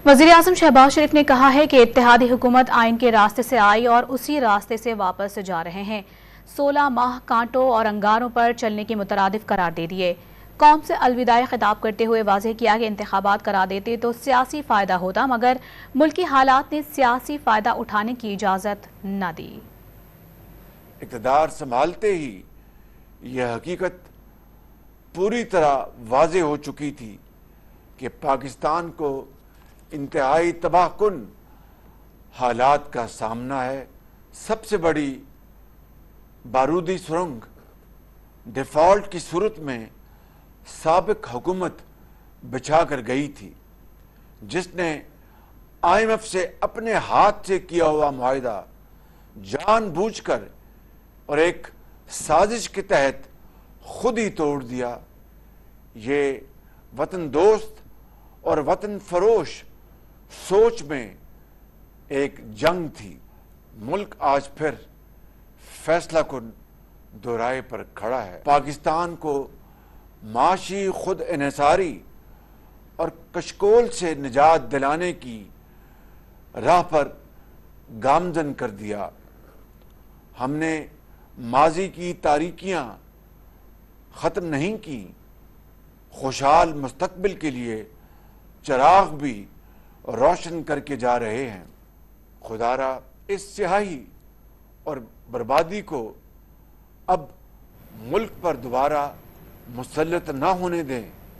वज़ीर आज़म शहबाज शरीफ ने कहा है कि इत्तेहादी हुकूमत आइन के रास्ते से आई और उसी रास्ते से वापस जा रहे हैं। 16 माह कांटों और अंगारों पर चलने की मुतरादिफ करार दे दिए। कौम से अलविदाई खिताब करते हुए वाज़ेह किया कि इंतखाबात करा देते तो सियासी फ़ायदा होता, मगर मुल्की हालात ने सियासी फ़ायदा उठाने की इजाज़त न दी। इक़्तिदार संभालते ही यह हकीकत पूरी तरह वाज़ेह हो चुकी थी कि पाकिस्तान को इंतहाई तबाहकुन हालात का सामना है। सबसे बड़ी बारूदी सुरंग डिफ़ॉल्ट की सूरत में साबिक हुकूमत बिछा कर गई थी, जिसने IMF से अपने हाथ से किया हुआ मुआहिदा जानबूझकर और एक साजिश के तहत खुद ही तोड़ दिया। ये वतन दोस्त और वतन फरोश सोच में एक जंग थी। मुल्क आज फिर फैसला कुन दोराहे पर खड़ा है। पाकिस्तान को माशी खुद इन्हिसारी और कशकोल से निजात दिलाने की राह पर गामजन कर दिया। हमने माजी की तारीकियां ख़त्म नहीं की, खुशहाल मुस्तकबिल के लिए चिराग भी रोशन करके जा रहे हैं। खुदारा इस स्याही और बर्बादी को अब मुल्क पर दोबारा मुसल्लत न होने दें।